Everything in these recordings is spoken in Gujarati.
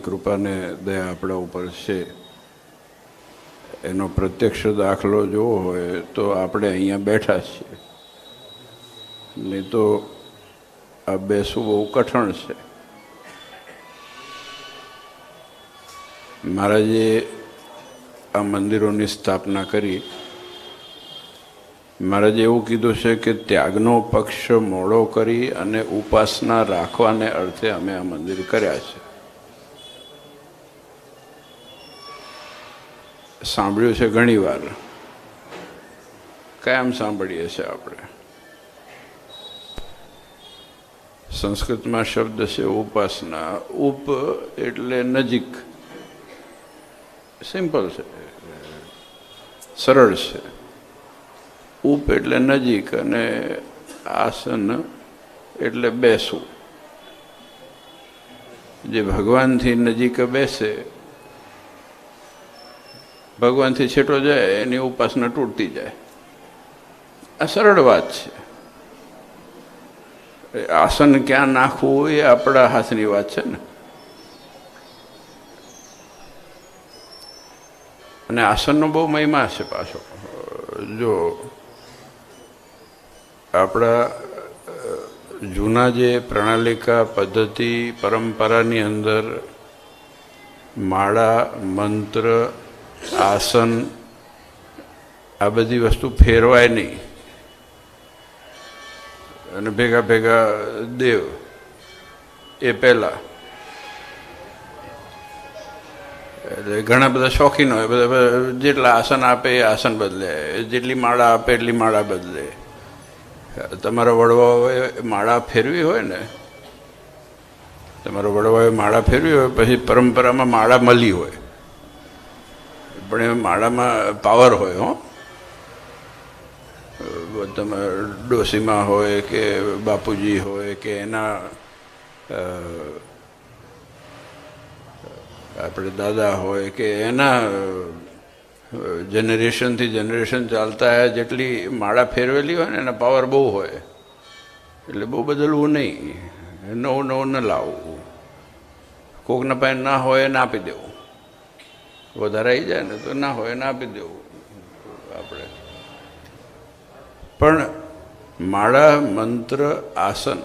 કૃપા ને દયા આપણા ઉપર છે એનો પ્રત્યક્ષ દાખલો જોવો હોય તો આપણે અહીંયા બેઠા છીએ, નહીં તો આ બેસવું બહુ કઠણ છે. મહારાજે આ મંદિરોની સ્થાપના કરી. મહારાજે એવું કીધું છે કે ત્યાગનો પક્ષ મોડો કરી અને ઉપાસના રાખવાને અર્થે અમે આ મંદિર કર્યા છે. સાંભળ્યું છે ઘણી વાર, કાયમ સાંભળીએ છીએ આપણે. સંસ્કૃતમાં શબ્દ છે ઉપાસના. ઉપ એટલે નજીક, સિમ્પલ છે, સરળ છે. ઉપ એટલે નજીક અને આસન એટલે બેસવું. જે ભગવાનથી નજીક બેસે, ભગવાનથી છેટો જાય, એની ઉપાસના તૂટતી જાય. આ સરળ વાત છે. આસન ક્યાં નાખવું એ આપણા હાથની વાત છે ને. અને આસનનો બહુ મહિમા છે પાછો. જો આપણા જૂના જે પ્રણાલિકા પદ્ધતિ પરંપરાની અંદર માળા, મંત્ર, આસન આ બધી વસ્તુ ફેરવાય નહીં અને ભેગા ભેગા દેવ એ પહેલા. એટલે ઘણા બધા શોખીન હોય, બધા જેટલા આસન આપે એ આસન બદલે, જેટલી માળા આપે એટલી માળા બદલે. તમારા વડવાઓએ માળા ફેરવી હોય ને, તમારા વડવાઓએ માળા ફેરવી હોય, પછી પરંપરામાં માળા મળી હોય, પણ એ માળામાં પાવર હોય. હો, તમે ડોસીમાં હોય કે બાપુજી હોય કે એના આપણે દાદા હોય કે એના જનરેશનથી જનરેશન ચાલતા હોય, જેટલી માળા ફેરવેલી હોય ને એના પાવર બહુ હોય. એટલે બહુ બદલવું નહીં, નવું નવું ન લાવવું. કોકના પાસે ના હોય એને આપી દેવું, વધારે આવી જાય ને તો ના હોય એને આપી દેવું આપણે. પણ માળા, મંત્ર, આસન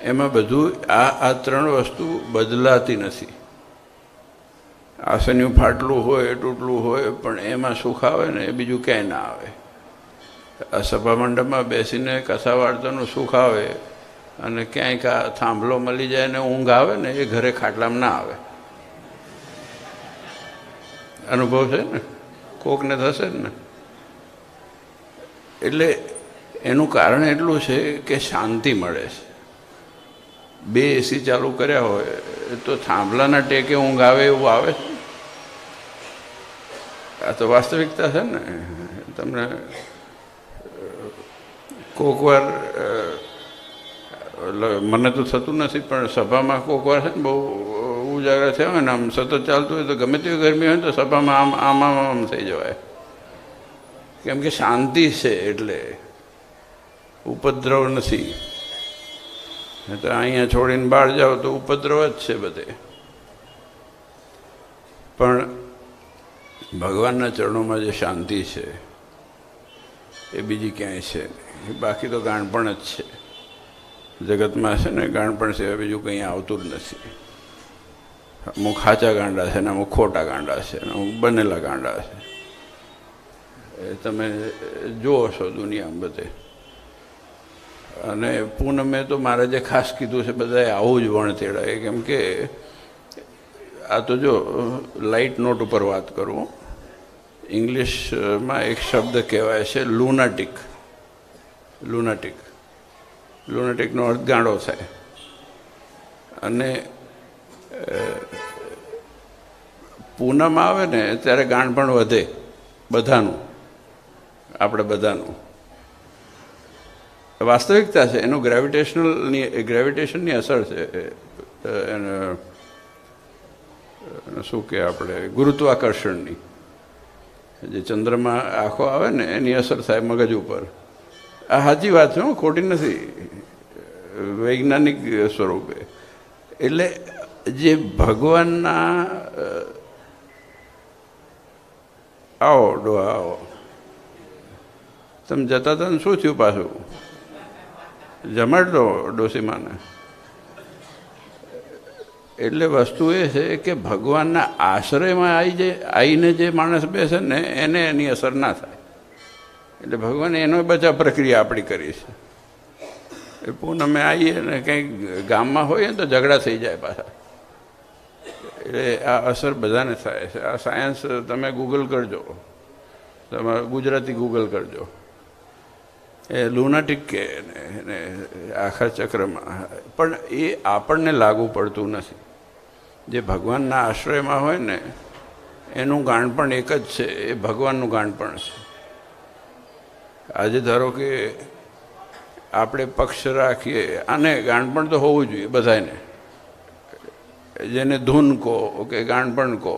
એમાં બધું આ ત્રણ વસ્તુ બદલાતી નથી. આસનનું ફાટલું હોય, તૂટલું હોય, પણ એમાં સુખ આવે ને એ બીજું ક્યાંય ના આવે. આ સભા મંડપમાં બેસીને કથા વાર્તાનું સુખ આવે અને ક્યાંય થાંભલો મળી જાય ને ઊંઘ આવે ને એ ઘરે ખાટલામાં ના આવે. અનુભવ છે ને, કોકને થશે ને. એટલે એનું કારણ એટલું છે કે શાંતિ મળે છે. બે એસી ચાલુ કર્યા હોય તો થાંભલાના ટેકે ઊંઘ આવે એવું આવે છે? આ તો વાસ્તવિકતા છે ને. તમને કોક વાર, મને તો થતું નથી, પણ સભામાં કોક વાર છે ને બહુ ઉજાગરા થયા હોય ને, આમ સતત ચાલતું હોય તો ગમે તેવી ગરમી હોય ને તો સભામાં આમ આમ આમ થઈ જવાય. કેમ કે શાંતિ છે, એટલે ઉપદ્રવ નથી. તો અહીંયા છોડીને બહાર જાઓ તો ઉપદ્રવ જ છે બધે. પણ ભગવાનના ચરણોમાં જે શાંતિ છે એ બીજી ક્યાંય છે નહીં. બાકી તો ગાણપણ જ છે જગતમાં, છે ને. ગાણપણ સિવાય બીજું કંઈ આવતું જ નથી. અમુક સાચા ગાંડા છે ને અમુક ખોટા ગાંડા છે ને અમુક બનેલા ગાંડા છે. એ તમે જુઓ છો દુનિયામાં બધે. અને પૂનમે તો મહારાજે ખાસ કીધું છે બધાએ આવું જ વણતેડાય. કેમ કે આ તો જો લાઇટ નોટ ઉપર વાત કરું, ઇંગ્લિશમાં એક શબ્દ કહેવાય છે લુનાટિક. લુનાટિક, લુનાટિકનો અર્થ ગાંડો થાય. અને પૂનમ આવે ને ત્યારે ગાંડપણ વધે બધાનું, આપણે બધાનું. વાસ્તવિકતા છે. એનું ગ્રેવિટેશનની અસર છે. એને શું કે આપણે ગુરુત્વાકર્ષણની, જે ચંદ્રમાં આંખો આવે ને એની અસર થાય મગજ ઉપર. આ સાચી વાત છે, ખોટી નથી. વૈજ્ઞાનિક સ્વરૂપે એટલે જે ભગવાનના આવો ડોહા આવો, તમે જતા હતા ને શું થયું પાછું? જમાડ દો ડોસીમાને. એટલે વસ્તુ એ છે કે ભગવાનના આશ્રયમાં આવીને જે માણસ બેસે ને એને એની અસર ના થાય. એટલે ભગવાને એનો બચાવ પ્રક્રિયા આપણી કરી છે. એ પૂનમે આવીએ ને કંઈક ગામમાં હોઈએ ને તો ઝઘડા થઈ જાય પાછા. એટલે આ અસર બધાને થાય છે. આ સાયન્સ તમે ગૂગલ કરજો, તમે ગુજરાતી ગૂગલ કરજો. એ લુનાટિક કે ને આખા ચક્રમાં, પણ એ આપણને લાગુ પડતું નથી. જે ભગવાનના આશ્રયમાં હોય ને એનું ગાણપણ એક જ છે, એ ભગવાનનું ગાણપણ છે. આજે ધારો કે આપણે પક્ષ રાખીએ, આને ગાણપણ તો હોવું જોઈએ બધાને. જેને ધૂન કહો કે ગાણપણ કહો,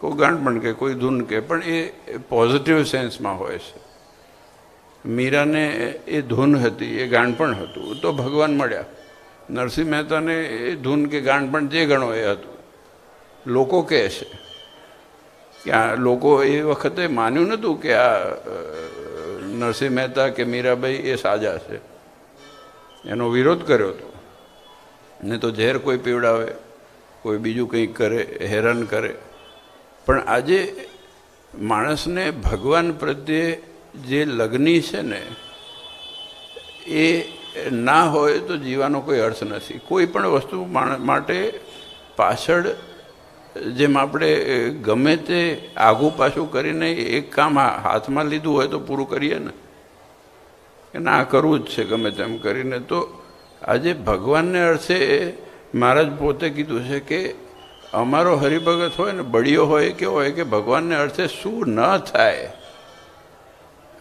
કોઈ ગાણપણ કે કોઈ ધૂન કે, પણ એ પોઝિટિવ સેન્સમાં હોય છે. મીરાને એ ધૂન હતી, એ ગાણપણ હતું, તો ભગવાન મળ્યા. નરસિંહ મહેતાને એ ધૂન કે ગાણપણ જે ગણો એ હતું. લોકો કહે છે કે આ લોકો એ વખતે માન્યું નહોતું કે આ નરસિંહ મહેતા કે મીરાબાઈ એ સાજા છે. એનો વિરોધ કર્યો હતો. ને તો ઝેર કોઈ પીવડાવે, કોઈ બીજું કંઈક કરે, હેરાન કરે. પણ આજે માણસને ભગવાન પ્રત્યે જે લગ્ની છે ને એ ના હોય તો જીવાનો કોઈ અર્થ નથી. કોઈ પણ વસ્તુ માટે પાછળ જેમ આપણે ગમે તે આઘું પાછું કરીને એક કામ હાથમાં લીધું હોય તો પૂરું કરીએ ને, કે ના કરવું જ છે ગમે તેમ કરીને. તો આજે ભગવાનને અર્થે મહારાજ પોતે કીધું છે કે અમારો હરિભગત હોય ને, બળીઓ હોય કે હોય કે ભગવાનને અર્થે શું ન થાય,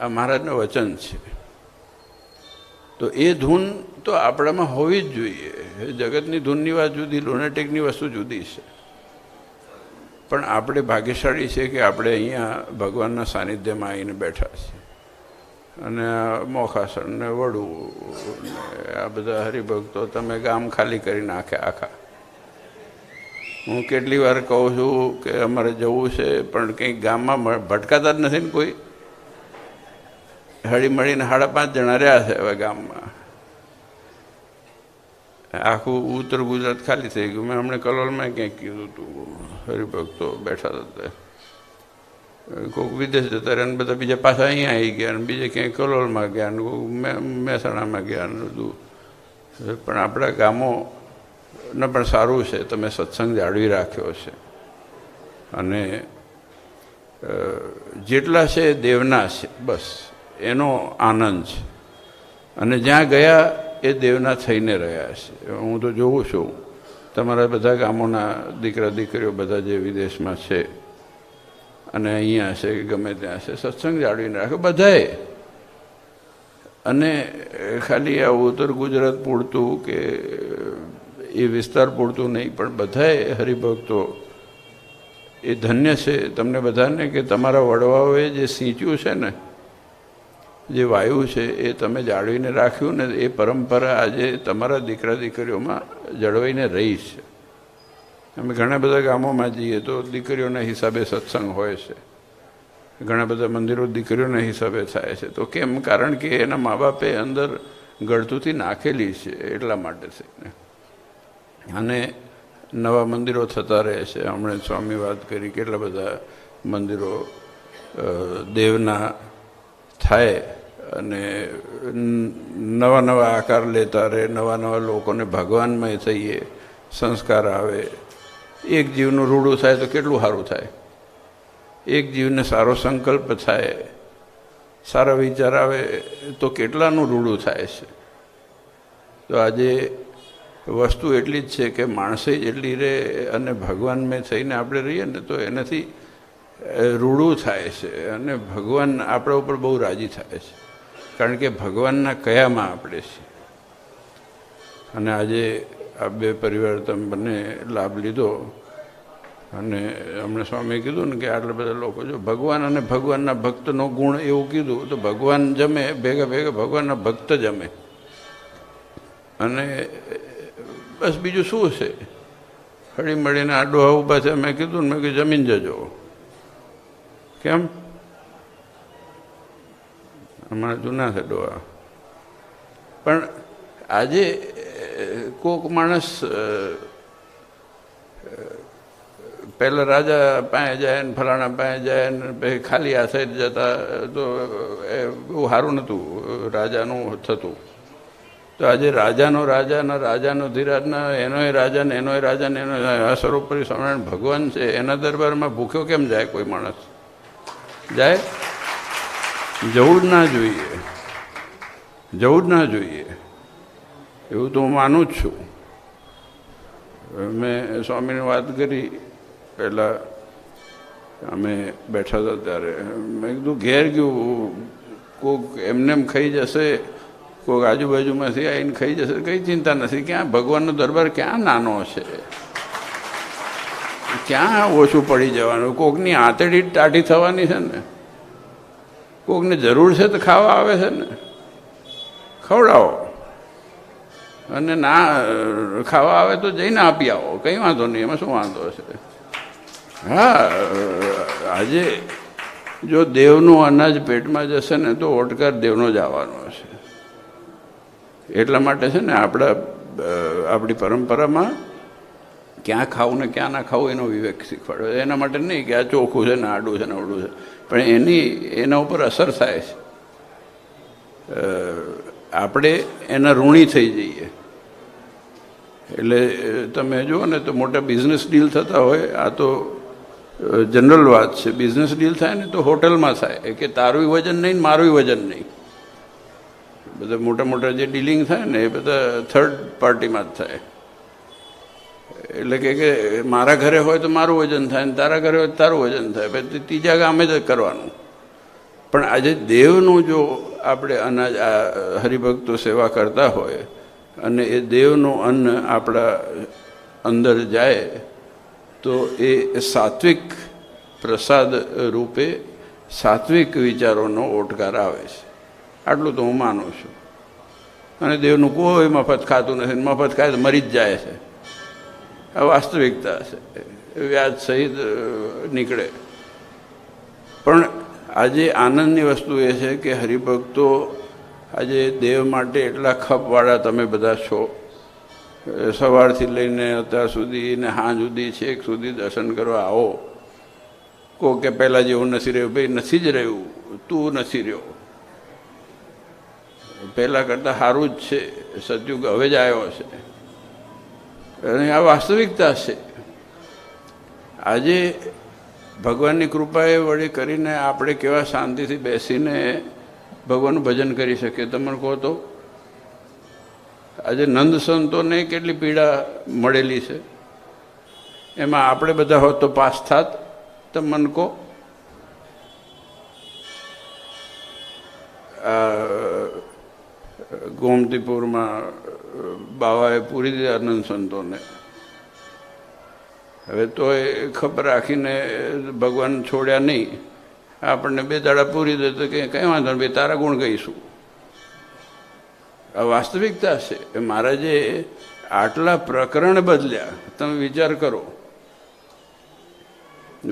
આ મહારાજનું વચન છે. તો એ ધૂન તો આપણામાં હોવી જ જોઈએ. જગતની ધૂનની વાત જુદી, લુનેટિકની વસ્તુ જુદી છે. પણ આપણે ભાગ્યશાળી છે કે આપણે અહીંયા ભગવાનના સાનિધ્યમાં આવીને બેઠા છીએ. અને મોખાસણ ને વડું આ બધા હરિભક્તો તમે ગામ ખાલી કરી નાખે આખા. હું કેટલી વાર કહું છું કે અમારે જવું છે, પણ કંઈક ગામમાં ભટકાતા જ નથી ને કોઈ. હળી મળીને 5.5 જણા રહ્યા છે હવે ગામમાં. આખું ઉત્તર ગુજરાત ખાલી થઈ ગયું. મેં હમણાં કલોલમાં ક્યાંક કીધું હતું, હરિભક્તો બેઠા હતા, કોઈક વિદેશ જતા રહ્યા ને બધા બીજા પાછા અહીંયા આવી ગયા ને બીજે ક્યાંય કલોલમાં ગયા ને કોઈક મહેસાણામાં ગયા ને બધું. પણ આપણા ગામોને પણ સારું છે, તમે સત્સંગ જાળવી રાખ્યો છે. અને જેટલા છે દેવના છે, બસ એનો આનંદ છે. અને જ્યાં ગયા એ દેવના થઈને રહ્યા છે. હું તો જોઉં છું તમારા બધા ગામોના દીકરા દીકરીઓ બધા જે વિદેશમાં છે અને અહીંયા છે કે ગમે ત્યાં છે, સત્સંગ જાળવીને રાખે બધાએ. અને ખાલી આ ઉત્તર ગુજરાત પૂરતું કે એ વિસ્તાર પૂરતું નહીં, પણ બધાએ હરિભક્તો એ ધન્ય છે તમને બધાને કે તમારા વડવાઓએ જે સિંચ્યું છે ને, જે વાયુ છે એ તમે જાળવીને રાખ્યું ને, એ પરંપરા આજે તમારા દીકરા દીકરીઓમાં જળવાઈને રહી છે. અમે ઘણા બધા ગામોમાં જઈએ તો દીકરીઓના હિસાબે સત્સંગ હોય છે, ઘણા બધા મંદિરો દીકરીઓના હિસાબે થાય છે. તો કેમ? કારણ કે એના મા બાપે અંદર ગળતુંથી નાખેલી છે, એટલા માટે થઈને. અને નવા મંદિરો થતા રહે છે. હમણાં સ્વામી વાત કરી, કેટલા બધા મંદિરો દેવના થાય અને નવા નવા આકાર લેતા રહે, નવા નવા લોકોને ભગવાનમય થઈએ, સંસ્કાર આવે. એક જીવનું રૂડું થાય તો કેટલું સારું થાય. એક જીવને સારો સંકલ્પ થાય, સારા વિચાર આવે તો કેટલાનું રૂડું થાય છે. તો આજે વસ્તુ એટલી જ છે કે માણસે જેટલી રહે અને ભગવાનમય થઈને આપણે રહીએ ને તો એનાથી રૂડું થાય છે અને ભગવાન આપણા ઉપર બહુ રાજી થાય છે. કારણ કે ભગવાનના કયામાં આપણે છીએ. અને આજે આ બે પરિવાર તમે બંને લાભ લીધો. અને હમણાં સ્વામીએ કીધું ને કે આટલા બધા લોકો જો ભગવાન અને ભગવાનના ભક્તનો ગુણ એવું કીધું તો ભગવાન જમે ભેગા ભેગા ભગવાનના ભક્ત જમે. અને બસ બીજું શું છે? હળી મળીને આ ડોહા ઊભા છે. મેં કીધું ને, મેં કીધું જમીન જજો. કેમ? અમારા જૂના છે ડોહા. પણ આજે કોક માણસ પહેલાં રાજા પાસે જાય ને ફલાણા પાસે જાય ને પછી ખાલી આ સાઈડ જતા તો એ બહુ સારું નહોતું રાજાનું થતું. તો આજે રાજાનો ધીરાજના એનોય રાજા ને એનોય રાજા ને એનો સર્વોપરી સ્વામિનારાયણ ભગવાન છે. એના દરબારમાં ભૂખ્યો કેમ જાય કોઈ માણસ? જાય? જવું જ ના જોઈએ, જવું જ ના જોઈએ. એવું તો હું માનું જ છું. મેં સ્વામીની વાત કરી પહેલાં અમે બેઠા હતા ત્યારે. મેં કીધું ઘેર ગયું કોઈક એમને એમ ખાઈ જશે, કોઈક આજુબાજુમાંથી આવીને ખાઈ જશે, કંઈ ચિંતા નથી. ક્યાં ભગવાનનો દરબાર ક્યાં નાનો છે, ક્યાં ઓછું પડી જવાનું. કોકની આંતળી ટાઢી થવાની છે ને, કોકને જરૂર છે તો ખાવા આવે છે ને, ખવડાવો. અને ના ખાવા આવે તો જઈને આપી આવો, કંઈ વાંધો નહીં, એમાં શું વાંધો છે? હા, આજે જો દેવનું અનાજ પેટમાં જશે ને તો ઓટકાર દેવનો જ આવવાનો છે. એટલા માટે છે ને આપણી પરંપરામાં ક્યાં ખાવું ને ક્યાં ના ખાવું એનો વિવેક શીખવાડ્યો. એના માટે નહીં કે આ ચોખ્ખું છે ને આડું છે ને અવડું છે, પણ એના ઉપર અસર થાય છે. આપણે એના ઋણી થઈ જઈએ. એટલે તમે જુઓ ને તો મોટા બિઝનેસ ડીલ થતા હોય, આ તો જનરલ વાત છે. બિઝનેસ ડીલ થાય ને તો હોટલમાં થાય કે તારું વજન નહીં મારું વજન નહીં. બધા મોટા મોટા જે ડીલિંગ થાય ને એ બધા થર્ડ પાર્ટીમાં જ થાય. એટલે કે મારા ઘરે હોય તો મારું વજન થાય ને તારા ઘરે હોય તો તારું વજન થાય, પછી ત્રીજા ગામે જ કરવાનું. પણ આજે દેવનું જો આપણે અનાજ આ હરિભક્તો સેવા કરતા હોય અને એ દેવનું અન્ન આપણા અંદર જાય તો એ સાત્વિક પ્રસાદ રૂપે સાત્વિક વિચારોનો ઓટકાર આવે છે. આટલું તો હું માનું છું. અને દેવનું કોઈ મફત ખાતું નથી, મફત ખાય તો મરી જ જાય છે. આ વાસ્તવિકતા છે, વ્યાજ સહિત નીકળે. પણ આજે આનંદની વસ્તુ એ છે કે હરિભક્તો આજે દેવ માટે એટલા ખપવાળા તમે બધા છો. સવારથી લઈને અત્યાર સુધી ને સાંજ સુધી છેક સુધી દર્શન કરવા આવો. કોઈ કે પહેલાં જેવું નથી રહ્યું, ભાઈ નથી જ રહ્યું, તું નથી રહ્યો. પહેલાં કરતાં સારું જ છે. સતયુગ હવે જ આવ્યો છે અને આ વાસ્તવિકતા છે. આજે ભગવાનની કૃપાએ વળી કરીને આપણે કેવા શાંતિથી બેસીને ભગવાનનું ભજન કરી શકીએ. તમને કહો તો આજે નંદ સંતોને કેટલી પીડા મળેલી છે, એમાં આપણે બધા હોત તો પાસ થાત? તમને કહો. ગોમતીપુરમાં બાવાએ પૂરી દીધા આનંદ સંતોને. હવે તો એ ખબર રાખીને ભગવાન છોડ્યા નહીં. આપણને 2 દાડા પૂરી દે તો કંઈ વાંધો નહીં, તારા ગુણ કહીશું. આ વાસ્તવિકતા છે. મહારાજે આટલા પ્રકરણ બદલ્યા, તમે વિચાર કરો.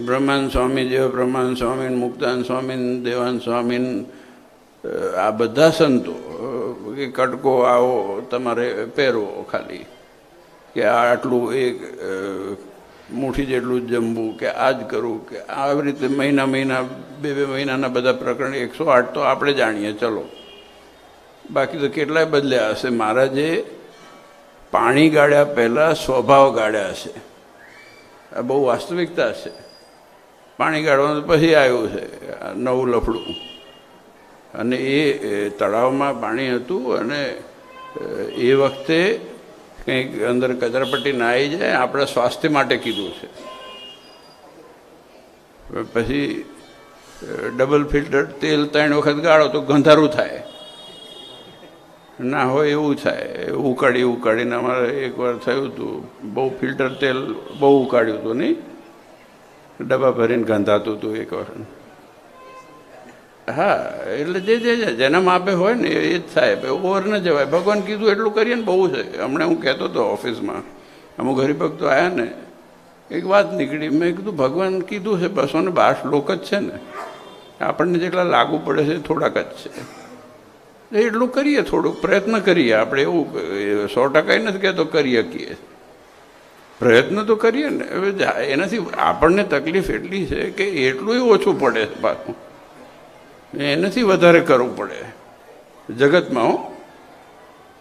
બ્રહ્માનંદ સ્વામી જેવા બ્રહ્માનંદ સ્વામી, મુક્તાનંદ સ્વામી, દેવાનંદ સ્વામી, આ બધા સંતો કે કટકો આવો તમારે પહેરવો ખાલી, કે આટલું એક મુઠ્ઠી જેટલું જ જમવું, કે આ જ કરવું, કે આવી રીતે મહિના 2 મહિનાના બધા પ્રકરણ 108 તો આપણે જાણીએ. ચલો, બાકી તો કેટલાય બદલ્યા હશે. મહારાજે પાણી ગાળ્યા પહેલાં સ્વભાવ ગાળ્યા છે. આ બહુ વાસ્તવિકતા છે. પાણી ગાળવાનું પછી આવ્યું છે નવું લફડું. અને એ તળાવમાં પાણી હતું અને એ વખતે કંઈક અંદર કચરાપટ્ટી ના આવી જાય, આપણા સ્વાસ્થ્ય માટે કીધું છે. પછી ડબલ ફિલ્ટર તેલ 3 વખત ગાળો તો ગંધારું થાય ના હોય એવું થાય. ઉકાળીને અમારે એકવાર થયું હતું, બહુ ફિલ્ટર તેલ બહુ ઉકાળ્યું હતું નહીં, ડબ્બા ભરીને ગંધાતું હતું એકવાર. હા, એટલે જે જેના માપે હોય ને એ જ થાય, ઓવર ન જવાય. ભગવાન કીધું એટલું કરીએ ને બહુ છે. હમણાં હું કહેતો હતો ઓફિસમાં, અમુક હરિભક્તો આવ્યા ને, એક વાત નીકળી. મેં કીધું ભગવાન કીધું છે 212 શ્લોક જ છે ને, આપણને જેટલા લાગુ પડે છે થોડાક જ છે. એટલું કરીએ, થોડુંક પ્રયત્ન કરીએ. આપણે એવું 100% નથી કહેતો કરી શકીએ, પ્રયત્ન તો કરીએ ને. હવે એનાથી આપણને તકલીફ એટલી છે કે એટલું ઓછું પડે છે પાછું, એનાથી વધારે કરવું પડે જગતમાં. હો,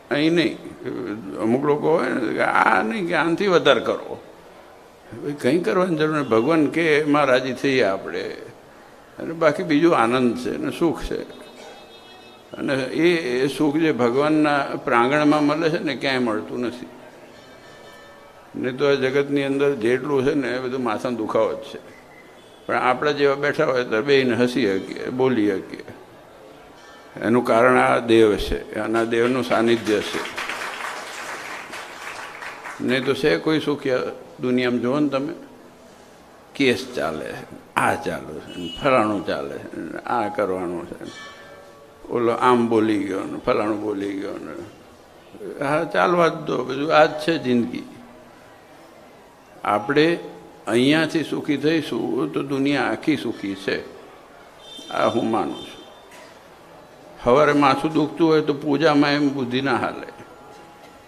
અહીં નહીં. અમુક લોકો હોય ને કે આ નહીં કે આનાથી વધારે કરો. કંઈ કરવાની જરૂર નહીં. ભગવાન કે એમાં રાજી થઈએ આપણે, અને બાકી બીજું આનંદ છે ને સુખ છે. અને એ સુખ જે ભગવાનના પ્રાંગણમાં મળે છે ને ક્યાંય મળતું નથી. નહીં તો આ જગતની અંદર જેટલું છે ને એ બધું માથાનો દુખાવો જ છે. પણ આપણે જેવા બેઠા હોય તો બેને હસી શકીએ, બોલી શકીએ. એનું કારણ આ દેવ છે, અને આ દેવનું સાનિધ્ય છે. નહીં તો છે કોઈ સુખ્ય દુનિયામાં જુઓ ને તમે, કેસ ચાલે, આ ચાલે છે, ફલાણું ચાલે છે, આ કરવાનું છે, ઓલો આમ બોલી ગયો ને ફલાણું બોલી ગયો ને. હા, ચાલવા જ દો, બધું આ જ છે જિંદગી. આપણે અહીંયાથી સુખી થઈશું તો દુનિયા આખી સુખી છે, આ હું માનું છું. સવારે માથું દુખતું હોય તો પૂજામાં એમ બુદ્ધિ ના હાલે.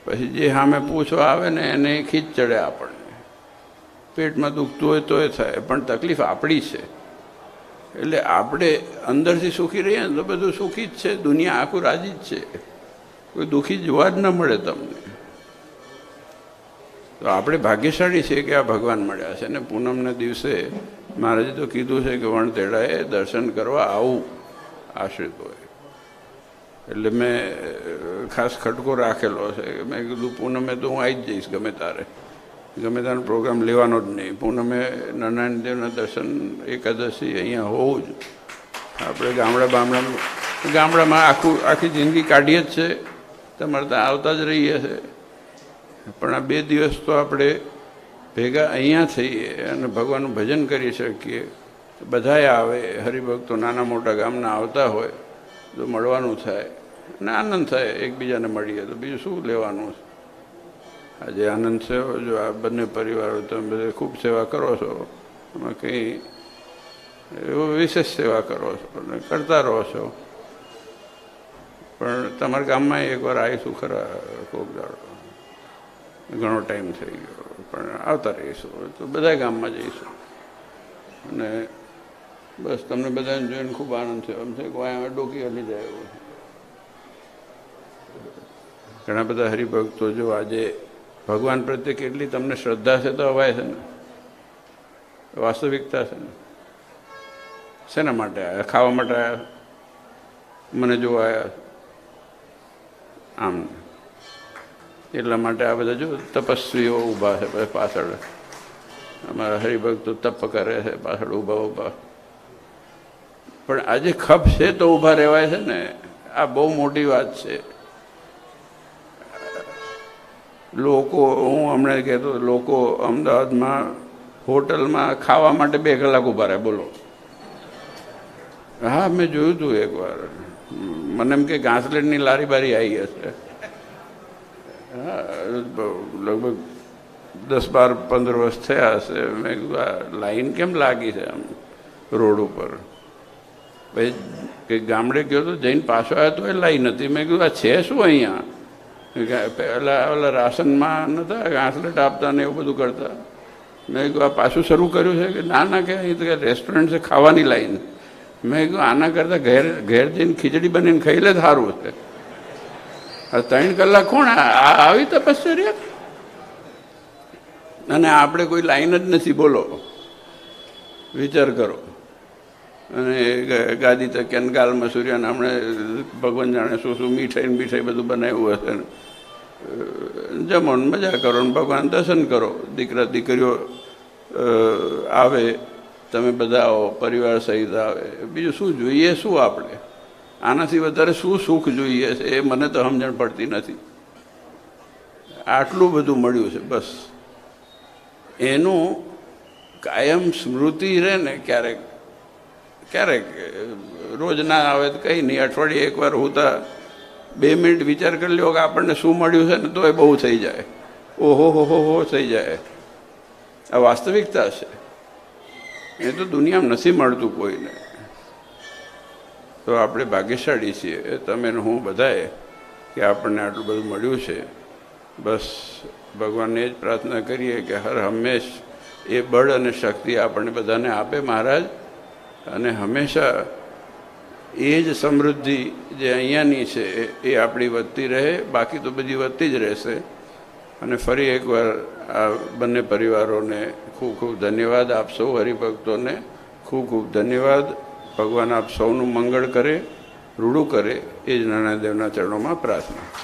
પછી જે સામે પૂછવા આવે ને એને ખીચ ચડે આપણને. પેટમાં દુખતું હોય તો એ થાય, પણ તકલીફ આપણી છે. એટલે આપણે અંદરથી સુખી રહીએ ને તો બધું સુખી જ છે. દુનિયા આખું રાજી જ છે, કોઈ દુઃખી જોવા જ ન મળે તમને. તો આપણે ભાગ્યશાળી છીએ કે આ ભગવાન મળ્યા છે. ને પૂનમના દિવસે મહારાજે તો કીધું છે કે વણતેડાએ દર્શન કરવા આવું આશ્રિત હોય. એટલે મેં ખાસ ખટકો રાખેલો છે. મેં કીધું પૂનમે તો હું આવી જ જઈશ, ગમે તારે પ્રોગ્રામ લેવાનો જ નહીં. પૂનમે નારાયણ દેવના દર્શન એકાદશી અહીંયા હોવું જ. આપણે ગામડામાં આખી જિંદગી કાઢીએ જ છે, તમારે ત્યાં આવતા જ રહીએ છે. પણ આ 2 દિવસ તો આપણે ભેગા અહીંયા થઈએ અને ભગવાનનું ભજન કરી શકીએ. બધાએ આવે, હરિભક્તો નાના મોટા ગામના આવતા હોય તો મળવાનું થાય અને આનંદ થાય. એકબીજાને મળીએ તો બીજું શું લેવાનું છે. આજે આનંદ છે. જો આ બંને પરિવારો તમે બધે ખૂબ સેવા કરો છો, એમાં કંઈ એવો વિશેષ સેવા કરો છો અને કરતા રહો છો. પણ તમારા ગામમાં એકવાર આવીશું ખરા, ખૂબ દાડો, ઘણો ટાઈમ થઈ ગયો, પણ આવતા રહીશું. તો બધા ગામમાં જઈશું. અને બસ તમને બધાને જોઈને ખૂબ આનંદ થયો. એમ છે કે અહીંયા ડોકી હલી જાય એવું. ઘણા બધા હરિભક્તો જો આજે ભગવાન પ્રત્યે કેટલી તમને શ્રદ્ધા છે તો અવાય છે ને, વાસ્તવિકતા છે ને. શેના માટે આવ્યા? ખાવા માટે આવ્યા? મને જોવા આવ્યા? આમ એટલા માટે આ બધા જો તપસ્વીઓ ઊભા છે પાછળ. અમારા હરિભક્તો તપ કરે છે પાછળ ઊભા. પણ આજે ખપ છે તો ઊભા રહેવાય છે ને. આ બહુ મોટી વાત છે. લોકો, હું હમણાં કહેતો, લોકો અમદાવાદમાં હોટલમાં ખાવા માટે 2 કલાક ઊભા રહે. બોલો. હા, મેં જોયું હતું એકવાર. મને એમ કે ઘાસલેટની લારી બારી આવી હશે. હા, લગભગ 10-12-15 વર્ષ થયા હશે. મેં કીધું આ લાઈન કેમ લાગી છે આમ રોડ ઉપર? પછી કંઈક ગામડે ગયો તો જઈને પાછો આવ્યો તો એ લાઈન હતી. મેં કીધું આ છે શું અહીંયા? પહેલાં ઓલા રાશનમાં નહોતા ઘાસલેટ આપતા ને એવું બધું કરતા. મેં કીધું આ પાછું શરૂ કર્યું છે કે ના કે અહીં તો રેસ્ટોરન્ટ છે, ખાવાની લાઈન. મેં કીધું આના કરતાં ઘેર જઈને ખીચડી બનીને ખાઈ લે સારું છે. 3 કલાક કોણ આવી તપશ્ચર્યા? અને આપણે કોઈ લાઈન જ નથી. બોલો, વિચાર કરો. અને ગાદી તક્યા ગાલ મસૂરિયાને હમણે ભગવાન જાણે શું મીઠાઈ બધું બનાવ્યું હશે. જમો ને મજા કરો ને ભગવાન દર્શન કરો. દીકરા દીકરીઓ આવે, તમે બધા આવો, પરિવાર સહિત આવે. બીજું શું જોઈએ? શું આપણે આનાથી વધારે શું સુખ જોઈએ છે? એ મને તો સમજણ પડતી નથી. આટલું બધું મળ્યું છે, બસ એનું કાયમ સ્મૃતિ રહે ને ક્યારેક ક્યારેક રોજ ના આવે તો કંઈ નહીં, અઠવાડિયે એકવાર હોતા 2 મિનિટ વિચાર કરી લો કે આપણને શું મળ્યું છે ને તો એ બહુ થઈ જાય, ઓહો હો થઈ જાય. આ વાસ્તવિકતા છે, એ તો દુનિયામાં નથી મળતું કોઈને. તો આપણે ભાગ્યશાળી છીએ, તમે ને હું બધાએ, કે આપણને આટલું બધું મળ્યું છે. બસ ભગવાનને જ પ્રાર્થના કરીએ કે હર હંમેશ એ બળ અને શક્તિ આપણને બધાને આપે મહારાજ, અને હંમેશા એ જ સમૃદ્ધિ જે અહીંયાની છે એ આપણી વધતી રહે, બાકી તો બધી વધતી જ રહેશે. અને ફરી એકવાર આ બંને પરિવારોને ખૂબ ખૂબ ધન્યવાદ. આપ સૌ હરિભક્તોને ખૂબ ખૂબ ધન્યવાદ. ભગવાન આપ સૌનું મંગળ કરે, રૂડું કરે, એ જ નાનાદેવના ચરણોમાં પ્રાર્થના.